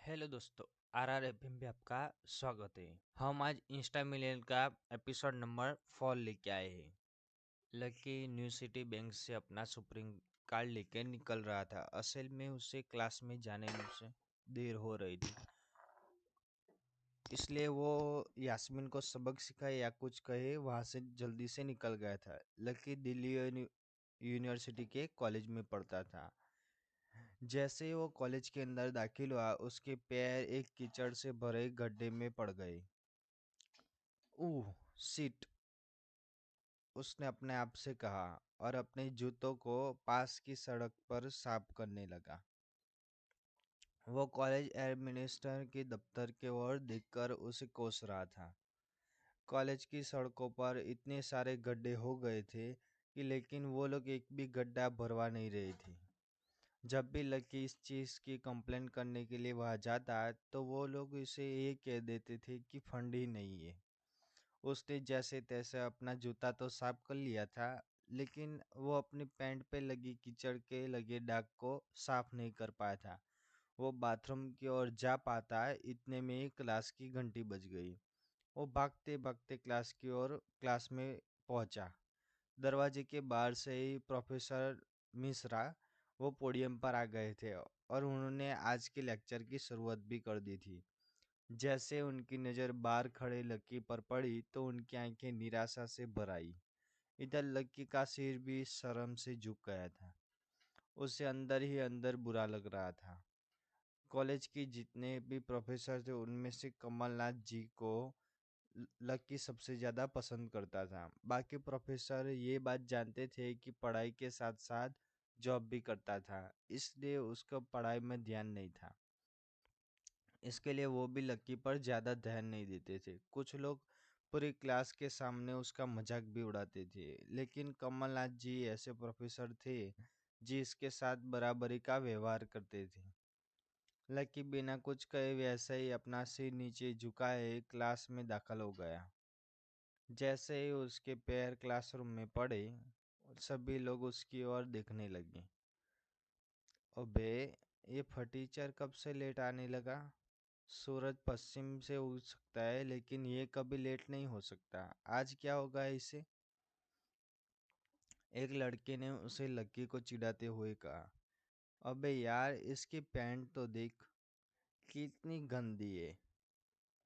Hello दोस्तों। RRFM पे आपका स्वागत है। हम आज इंस्टा मिलियन का एपिसोड नंबर 4 लेके आए हैं। लकी न्यू सिटी बैंक से अपना सुप्रीम कार्ड लेके निकल रहा था। असल में उसे क्लास में जाने में से देर हो रही थी, इसलिए वो यास्मीन को सबक सिखाए या कुछ कहे वहां से जल्दी से निकल गया था। लकी दिल्ली यूनिवर्सिटी के कॉलेज में पढ़ता था। जैसे ही वो कॉलेज के अंदर दाखिल हुआ, उसके पैर एक कीचड़ से भरे गड्ढे में पड़ गए। ओह शिट, उसने अपने आप से कहा और अपने जूतों को पास की सड़क पर साफ करने लगा। वो कॉलेज एडमिनिस्ट्रेटर के दफ्तर के ओर देखकर उसे कोस रहा था। कॉलेज की सड़कों पर इतने सारे गड्ढे हो गए थे कि लेकिन वो लोग एक भी गड्ढा भरवा नहीं रहे थे। जब भी लकी इस चीज़ की कंप्लेन करने के लिए वहां जाता तो वो लोग इसे ये कह देते थे कि फंड ही नहीं है। उसने जैसे तैसे अपना जूता तो साफ कर लिया था, लेकिन वो अपनी पैंट पे लगी कीचड़ के लगे दाग को साफ नहीं कर पाया था। वो बाथरूम की ओर जा पाता इतने में ही क्लास की घंटी बज गई। वो भागते भागते क्लास में पहुंचा। दरवाजे के बाहर से ही प्रोफेसर मिश्रा वो पोडियम पर आ गए थे और उन्होंने आज के लेक्चर की शुरुआत भी कर दी थी। जैसे उनकी नज़र बाहर खड़े लक्की पर पड़ी तो उनकी आंखें निराशा से भर आई। इधर लक्की का सिर भी शर्म से झुक गया था। उसे अंदर ही अंदर बुरा लग रहा था। कॉलेज के जितने भी प्रोफेसर थे उनमें से कमलनाथ जी को लकी सबसे ज़्यादा पसंद करता था। बाकी प्रोफेसर ये बात जानते थे कि पढ़ाई के साथ साथ जॉब भी करता था, इसलिए उसका पढ़ाई में ध्यान नहीं था। इसके लिए वो भी लक्की पर ज़्यादा ध्यान नहीं देते थे। कुछ लोग पूरी क्लास के सामने उसका मजाक भी उड़ाते थे, लेकिन कमलनाथ जी ऐसे प्रोफेसर थे जिसके साथ बराबरी का व्यवहार करते थे। लकी बिना कुछ कहे वैसे ही अपना सिर नीचे झुकाए क्लास में दाखिल हो गया। जैसे ही उसके पैर क्लासरूम में पड़े, सभी लोग उसकी ओर देखने लगे। अबे, ये फटीचर कब से लेट आने लगा? सूरज पश्चिम से उग सकता है, लेकिन ये कभी लेट नहीं हो सकता। आज क्या होगा इसे? एक लड़के ने उसे लक्की को चिढ़ाते हुए कहा। अबे यार, इसकी पैंट तो देख, कितनी गंदी है।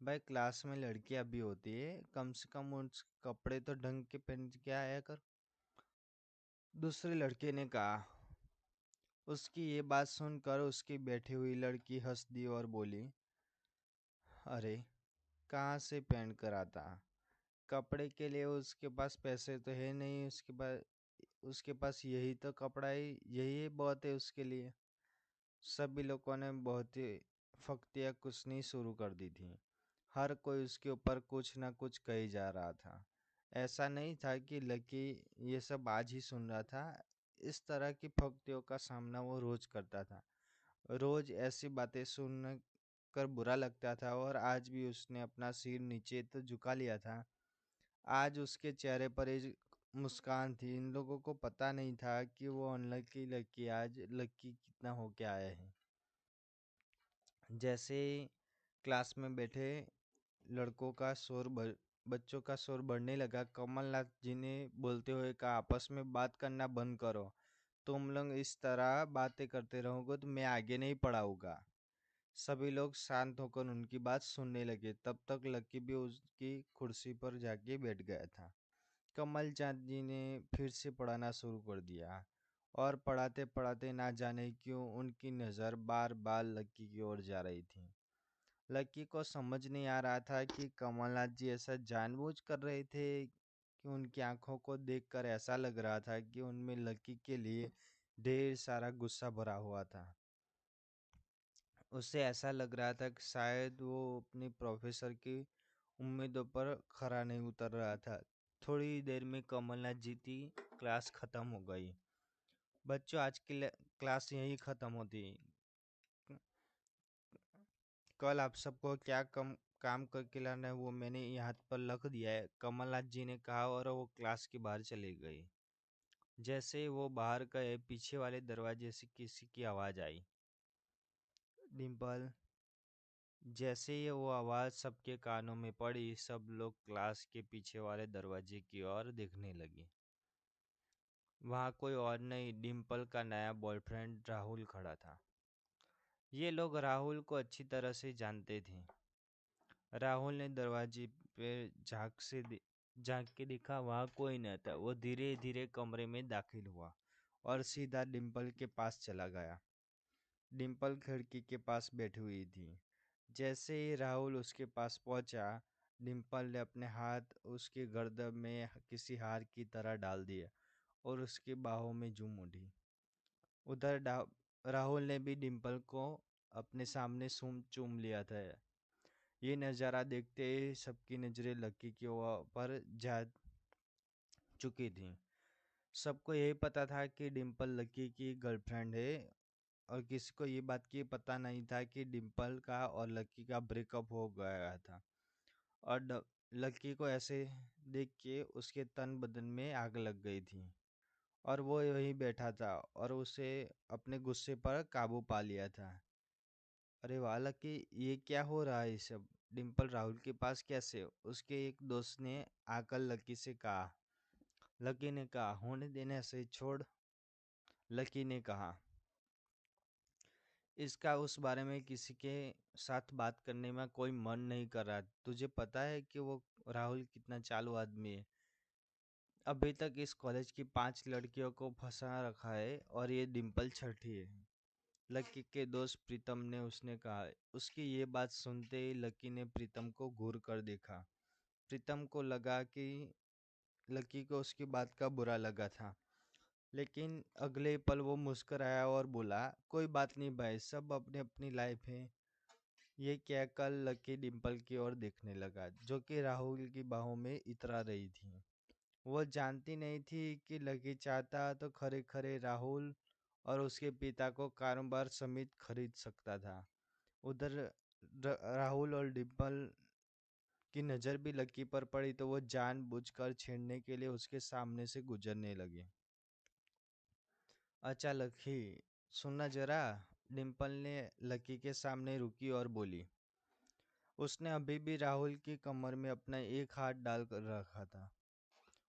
भाई, क्लास में लड़कियां भी होती है, कम से कम उन कपड़े तो ढंग के पहन के आया कर। दूसरे लड़के ने कहा। उसकी ये बात सुनकर उसकी बैठी हुई लड़की हंस दी और बोली, अरे, कहाँ से पहन कर आता? कपड़े के लिए उसके पास पैसे तो है नहीं, उसके पास यही तो कपड़ा है, यही बहुत है उसके लिए। सभी लोगों ने बहुत ही फख्तियाँ कुसनी शुरू कर दी थी। हर कोई उसके ऊपर कुछ ना कुछ कही जा रहा था। ऐसा नहीं था कि लकी ये सब आज ही सुन रहा था। इस तरह की फख्तियों का सामना वो रोज करता था। रोज ऐसी बातें सुन कर बुरा लगता था, और आज भी उसने अपना सिर नीचे तो झुका लिया था। आज उसके चेहरे पर एक मुस्कान थी। इन लोगों को पता नहीं था कि वो अनलकी लकी आज लकी कितना होके आया है। जैसे क्लास में बैठे लड़कों का बच्चों का शोर बढ़ने लगा, कमलनाथ जी ने बोलते हुए कहा, आपस में बात करना बंद करो। तुम लोग इस तरह बातें करते रहोगे तो मैं आगे नहीं पढ़ाऊंगा। सभी लोग शांत होकर उनकी बात सुनने लगे। तब तक लकी भी उसकी कुर्सी पर जाके बैठ गया था। कमल चांद जी ने फिर से पढ़ाना शुरू कर दिया, और पढ़ाते पढ़ाते ना जाने क्यों उनकी नज़र बार बार लक्की की ओर जा रही थी। लक्की को समझ नहीं आ रहा था कि कमलनाथ जी ऐसा जानबूझ कर रहे थे कि उनकी आंखों को देखकर ऐसा लग रहा था कि उनमें लक्की के लिए ढेर सारा गुस्सा भरा हुआ था। उससे ऐसा लग रहा था कि शायद वो अपने प्रोफेसर की उम्मीदों पर खरा नहीं उतर रहा था। थोड़ी देर में कमलनाथ जी की क्लास खत्म हो गई। बच्चों, आज की क्लास यही खत्म होती। कल आप सबको क्या काम करके लाना है वो मैंने यहाँ पर लिख दिया है, कमलनाथ जी ने कहा, और वो क्लास के बाहर चले गए। जैसे वो बाहर गए, पीछे वाले दरवाजे से किसी की आवाज़ आई। डिम्पल, जैसे ही वो आवाज़ सबके कानों में पड़ी, सब लोग क्लास के पीछे वाले दरवाजे की ओर देखने लगे। वहाँ कोई और नहीं, डिम्पल का नया बॉयफ्रेंड राहुल खड़ा था। ये लोग राहुल को अच्छी तरह से जानते थे। राहुल ने दरवाजे पे झांक के देखा, वहाँ कोई न था। वो धीरे धीरे कमरे में दाखिल हुआ और सीधा डिम्पल के पास चला गया। डिम्पल खिड़की के पास बैठी हुई थी। जैसे ही राहुल उसके पास पहुंचा, डिम्पल ने अपने हाथ उसके गर्दन में किसी हार की तरह डाल दिया और उसकी बाहों में झूम उठी। उधर राहुल ने भी डिम्पल को अपने सामने सूम चूम लिया था। ये नज़ारा देखते ही सबकी नज़रें लकी की ओर पर जा चुकी थी। सबको यही पता था कि डिम्पल लकी की गर्लफ्रेंड है, और किसी को ये बात की पता नहीं था कि डिम्पल का और लकी का ब्रेकअप हो गया था। और लकी को ऐसे देख के उसके तन बदन में आग लग गई थी, और वो वहीं बैठा था और उसे अपने गुस्से पर काबू पा लिया था। अरे वाह लकी, ये क्या हो रहा है ये सब? डिम्पल राहुल के पास कैसे? उसके एक दोस्त ने आकर लकी से कहा। लकी ने कहा, होने देने से छोड़। लकी ने कहा, इसका उस बारे में किसी के साथ बात करने में कोई मन नहीं कर रहा। तुझे पता है कि वो राहुल कितना चालू आदमी है। अभी तक इस कॉलेज की 5 लड़कियों को फंसा रखा है और ये डिम्पल छठी है। लकी के दोस्त प्रीतम ने उसने कहा। उसकी ये बात सुनते ही लकी ने प्रीतम को घूर कर देखा। प्रीतम को लगा कि लकी को उसकी बात का बुरा लगा था, लेकिन अगले पल वो मुस्कुराया और बोला, कोई बात नहीं भाई, सब अपनी अपनी लाइफ है। ये कहकर लकी डिम्पल की ओर देखने लगा, जो कि राहुल की बाहों में इतरा रही थी। वो जानती नहीं थी कि लकी चाहता तो खरे खरे राहुल और उसके पिता को कारोबार समेत खरीद सकता था। उधर राहुल और डिम्पल की नज़र भी लकी पर पड़ी तो वो जानबूझकर छेड़ने के लिए उसके सामने से गुजरने लगे। अच्छा लकी, सुनना जरा। डिम्पल ने लकी के सामने रुकी और बोली। उसने अभी भी राहुल की कमर में अपना एक हाथ डाल कर रखा था,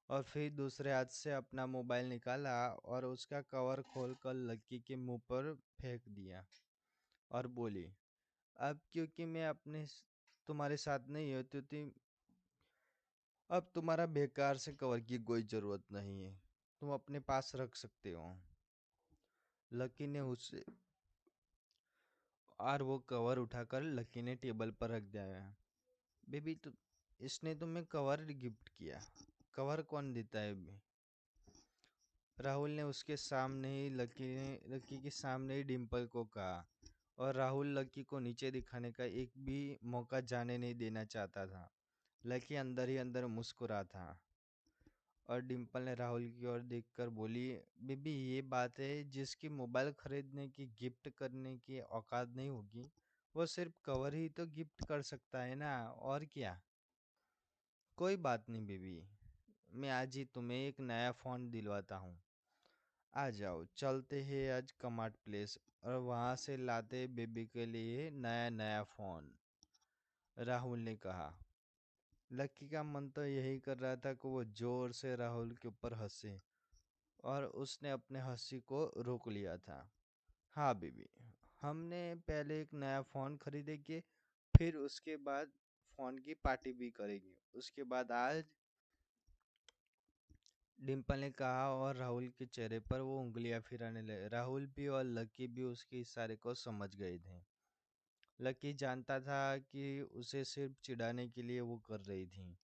और फिर दूसरे हाथ से अपना मोबाइल निकाला और उसका कवर खोलकर लकी के मुंह पर फेंक दिया और बोली, अब क्योंकि मैं तुम्हारे साथ नहीं होती थी, अब तुम्हारा बेकार से कवर की कोई जरूरत नहीं है, तुम अपने पास रख सकते हो। लकी ने उससे और वो कवर उठाकर लकी ने टेबल पर रख दिया। बेबी, तो इसने तुम्हें कवर गिफ्ट किया। कवर कौन देता है अभी? राहुल ने उसके सामने ही लकी के सामने ही डिम्पल को कहा, और राहुल लकी को नीचे दिखाने का एक भी मौका जाने नहीं देना चाहता था। लकी अंदर ही अंदर मुस्कुरा था, और डिम्पल ने राहुल की ओर देखकर बोली, बेबी ये बात है, जिसकी मोबाइल खरीदने की गिफ्ट करने की औकात नहीं होगी, वो सिर्फ कवर ही तो गिफ्ट कर सकता है ना, और क्या। कोई बात नहीं बेबी, मैं आज ही तुम्हें एक नया फ़ोन दिलवाता हूँ। आ जाओ, चलते हैं आज कमार्ट प्लेस, और वहाँ से लाते बेबी के लिए नया नया फ़ोन, राहुल ने कहा। लकी का मन तो यही कर रहा था कि वो जोर से राहुल के ऊपर हंसे, और उसने अपने हंसी को रोक लिया था। हाँ बेबी, हमने पहले एक नया फ़ोन खरीदेंगे, फिर उसके बाद फ़ोन की पार्टी भी करेंगे, उसके बाद आज, डिम्पल ने कहा, और राहुल के चेहरे पर वो उंगलियां फिराने लगे। राहुल भी और लकी भी उसके इशारे को समझ गए थे। लकी जानता था कि उसे सिर्फ चिढ़ाने के लिए वो कर रही थी,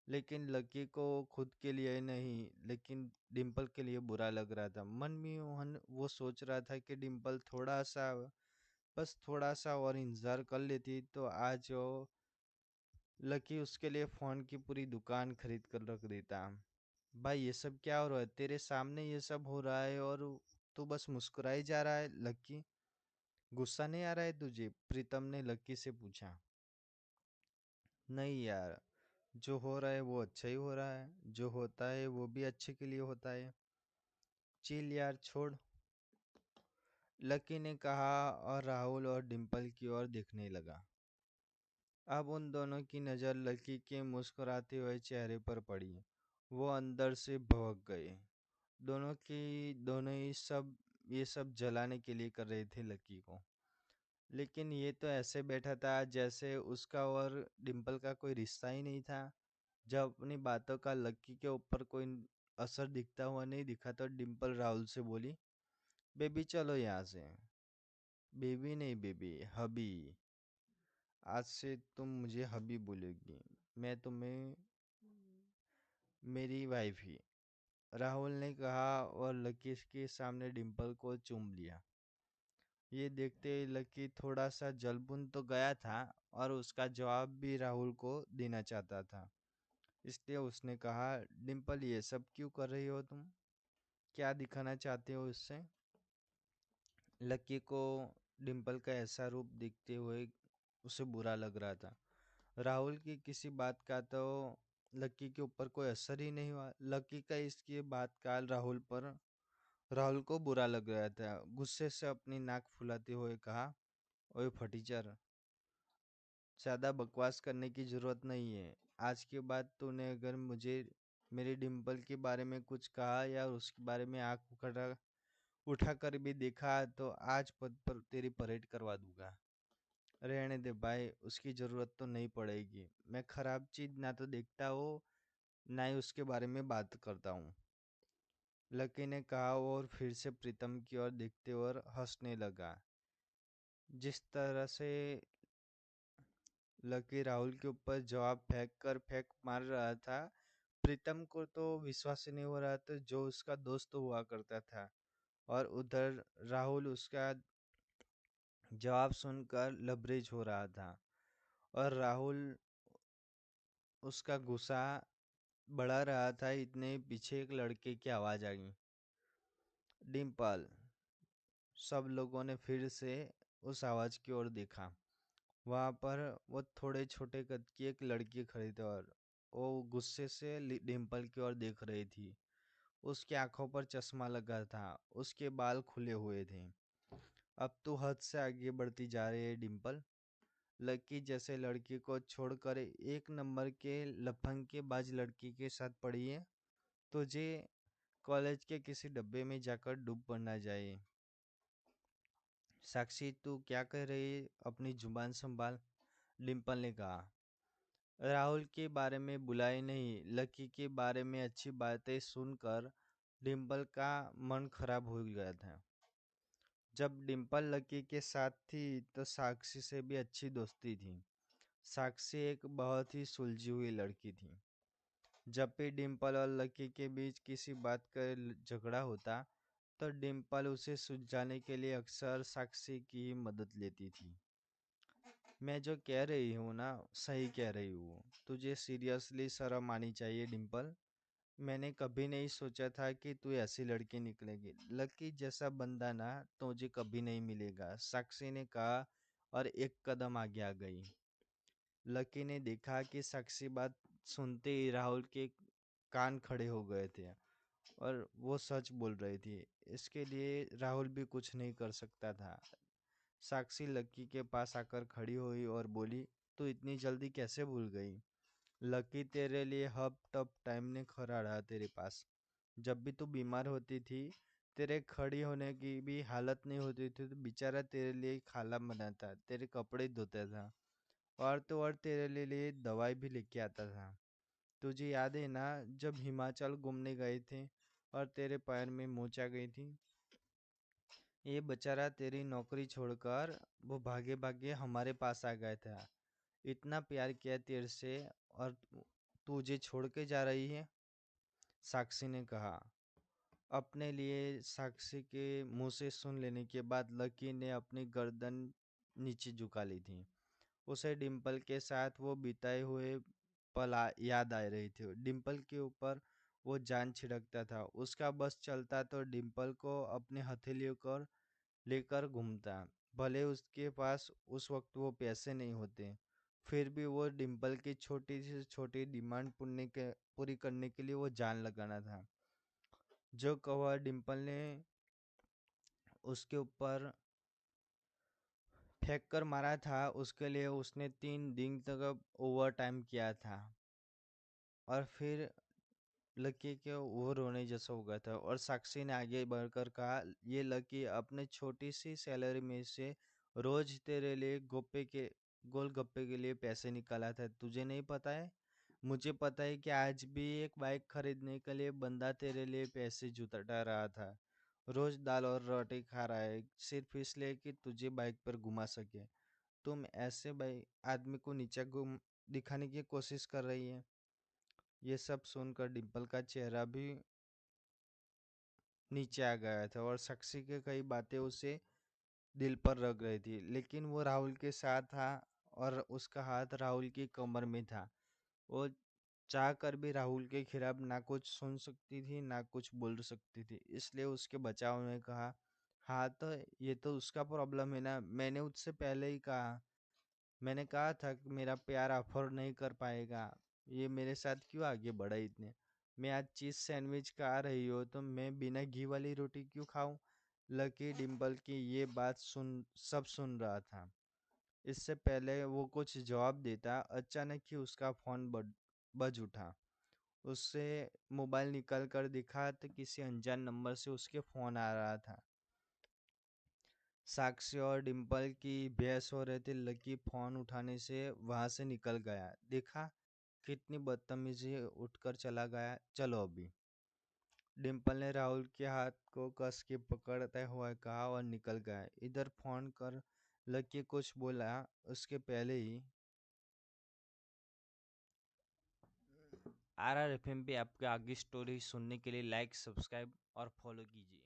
लेकिन लकी को खुद के लिए नहीं, लेकिन डिम्पल के लिए बुरा लग रहा था। मन में वो सोच रहा था कि डिम्पल थोड़ा सा, बस थोड़ा सा और इंतजार कर लेती तो आज वो लकी उसके लिए फ़ोन की पूरी दुकान खरीद कर रख देता। भाई ये सब क्या हो रहा है? तेरे सामने ये सब हो रहा है और तू बस मुस्कुराई जा रहा है लकी। गुस्सा नहीं आ रहा है तुझे? प्रीतम ने लकी से पूछा। नहीं यार, जो हो रहा है वो अच्छा ही हो रहा है, जो होता है वो भी अच्छे के लिए होता है। चिल यार, छोड़, लकी ने कहा और राहुल और डिम्पल की ओर देखने लगा। अब उन दोनों की नज़र लकी के मुस्कुराते हुए चेहरे पर पड़ी। वो अंदर से भड़क गए। दोनों ही सब ये सब जलाने के लिए कर रहे थे लकी को। लेकिन ये तो ऐसे बैठा था जैसे उसका और डिम्पल का कोई रिश्ता ही नहीं था। जब अपनी बातों का लकी के ऊपर कोई असर दिखता हुआ नहीं दिखा तो डिम्पल राहुल से बोली, बेबी चलो यहाँ से। बेबी नहीं बेबी, हबी। आज से तुम मुझे हबी बोलोगी। मैं तुम्हें मेरी वाइफ ही। राहुल ने कहा और लकी के सामने डिम्पल को चूम लिया। ये देखते ही लकी थोड़ा सा जलबुन तो गया था और उसका जवाब भी राहुल को देना चाहता था। इसलिए उसने कहा, डिम्पल ये सब क्यों कर रही हो तुम? क्या दिखाना चाहते हो इससे? लकी को डिम्पल का ऐसा रूप देखते हुए उसे बुरा लग रहा था। राहुल की किसी बात का तो लकी के ऊपर कोई असर ही नहीं हुआ। लकी का इसकी बात का राहुल को बुरा लग रहा था। गुस्से से अपनी नाक फुलाते हुए कहा, ओए फटीचर, ज़्यादा बकवास करने की ज़रूरत नहीं है। आज के बाद तूने अगर मुझे मेरी डिम्पल के बारे में कुछ कहा या उसके बारे में आँख उठा कर भी देखा तो आज पद पर तेरी परेड करवा दूंगा। रहने दे भाई, उसकी ज़रूरत तो नहीं पड़ेगी। मैं खराब चीज़ ना तो देखता हूँ ना ही उसके बारे में बात करता हूँ। लकी ने कहा और फिर से प्रीतम की ओर देखते और हंसने लगा। जिस तरह से लकी राहुल के ऊपर जवाब फेंक मार रहा था, प्रीतम को तो विश्वास ही नहीं हो रहा था जो उसका दोस्त हुआ करता था। और उधर राहुल उसका जवाब सुनकर लबरेज हो रहा था। और राहुल उसका गुस्सा बढ़ा रहा था। इतने पीछे एक लड़के की आवाज़ आई, डिम्पल। सब लोगों ने फिर से उस आवाज़ की ओर देखा। वहाँ पर वो थोड़े छोटे कद की एक लड़की खड़ी थी और वो गुस्से से डिम्पल की ओर देख रही थी। उसकी आंखों पर चश्मा लगा था, उसके बाल खुले हुए थे। अब तू हद से आगे बढ़ती जा रही है डिम्पल। लकी जैसे लड़की को छोड़कर एक नंबर के लफंगे बाज लड़की के साथ पड़ी है। तुझे कॉलेज के किसी डब्बे में जाकर डूब मरना जाए। साक्षी, तू क्या कह रही है? अपनी जुबान संभाल, डिम्पल ने कहा। राहुल के बारे में बुलाई नहीं, लकी के बारे में अच्छी बातें सुनकर डिम्पल का मन खराब हो गया था। जब डिम्पल लकी के साथ थी तो साक्षी से भी अच्छी दोस्ती थी। साक्षी एक बहुत ही सुलझी हुई लड़की थी। जब भी डिम्पल और लकी के बीच किसी बात का झगड़ा होता तो डिम्पल उसे सुलझाने के लिए अक्सर साक्षी की मदद लेती थी। मैं जो कह रही हूँ ना, सही कह रही हूँ। तुझे सीरियसली शर्म आनी चाहिए डिम्पल। मैंने कभी नहीं सोचा था कि तू ऐसी लड़की निकलेगी। लकी जैसा बंदा ना तुझे कभी नहीं मिलेगा, साक्षी ने कहा और एक कदम आगे आ गई। लकी ने देखा कि साक्षी बात सुनते ही राहुल के कान खड़े हो गए थे और वो सच बोल रही थी। इसके लिए राहुल भी कुछ नहीं कर सकता था। साक्षी लकी के पास आकर खड़ी हुई और बोली, तू इतनी जल्दी कैसे भूल गई? लकी तेरे लिए हब टब टाइम ने खड़ा रहा तेरे पास। जब भी तू बीमार होती थी, तेरे खड़ी होने की भी हालत नहीं होती थी तो बेचारा तेरे लिए खाना बनाता, तेरे कपड़े धोता था और तो और तेरे लिए दवाई भी लेके आता था। तुझे याद है ना जब हिमाचल घूमने गए थे और तेरे पैर में मोच आ गई थी? ये बेचारा तेरी नौकरी छोड़कर वो भागे भागे हमारे पास आ गया था। इतना प्यार किया तेरे से और तुझे छोड़ के जा रही है? साक्षी ने कहा। अपने लिए साक्षी के मुंह से सुन लेने के बाद लकी ने अपनी गर्दन नीचे झुका ली थी। उसे डिम्पल के साथ वो बिताए हुए याद आ रही थी। डिम्पल के ऊपर वो जान छिड़कता था। उसका बस चलता तो डिम्पल को अपने हथेलियों कर लेकर घूमता। भले उसके पास उस वक्त वो पैसे नहीं होते, फिर भी वो डिम्पल की छोटी से छोटी डिमांड पूरी करने के लिए वो जान लगाना था। जो कहा डिम्पल ने उसके ऊपर फेंक कर मारा था, उसके लिए उसने 3 दिन तक ओवर टाइम किया था। और फिर लकी के वो रोने जैसा हो गया था, और साक्षी ने आगे बढ़कर कहा, ये लकी अपने छोटी सी सैलरी में से रोज तेरे लिए गोलगप्पे के लिए पैसे निकाला था, तुझे नहीं पता है? मुझे पता है कि आज भी एक बाइक खरीदने के लिए बंदा तेरे लिए पैसे जुटा रहा था। रोज दाल और रोटी खा रहा है सिर्फ इसलिए कि तुझे बाइक पर घुमा सके। तुम ऐसे भाई आदमी को नीचा घुम दिखाने की कोशिश कर रही है। ये सब सुनकर डिम्पल का चेहरा भी नीचे आ गया था, और साक्षी के कई बातें उसे दिल पर रख रही थी, लेकिन वो राहुल के साथ था और उसका हाथ राहुल की कमर में था। वो चाह कर भी राहुल के खिलाफ ना कुछ सुन सकती थी ना कुछ बोल सकती थी, इसलिए उसके बचाव में कहा, हाँ तो ये तो उसका प्रॉब्लम है ना, मैंने उससे पहले ही कहा। मैंने कहा था कि मेरा प्यार अफोर्ड नहीं कर पाएगा, ये मेरे साथ क्यों आगे बढ़ा इतने। मैं आज चीज सैंडविच खा रही हो तो मैं बिना घी वाली रोटी क्यों खाऊं? लकी डिम्पल की ये बात सुन रहा था। इससे पहले वो कुछ जवाब देता, अचानक ही उसका फोन बज उठा। उससे मोबाइल निकल कर दिखा तो किसी अनजान नंबर से उसके फोन आ रहा था। साक्षी और डिम्पल की बहस हो रही थी, लकी फोन उठाने से वहां से निकल गया। देखा कितनी बदतमीजी, उठकर चला गया, चलो अभी। डिम्पल ने राहुल के हाथ को कस के पकड़ते हुए कहा और निकल गया। इधर फोन कर लकी कुछ बोला उसके पहले ही RRFM पे आपके आगे स्टोरी सुनने के लिए लाइक, सब्सक्राइब और फॉलो कीजिए।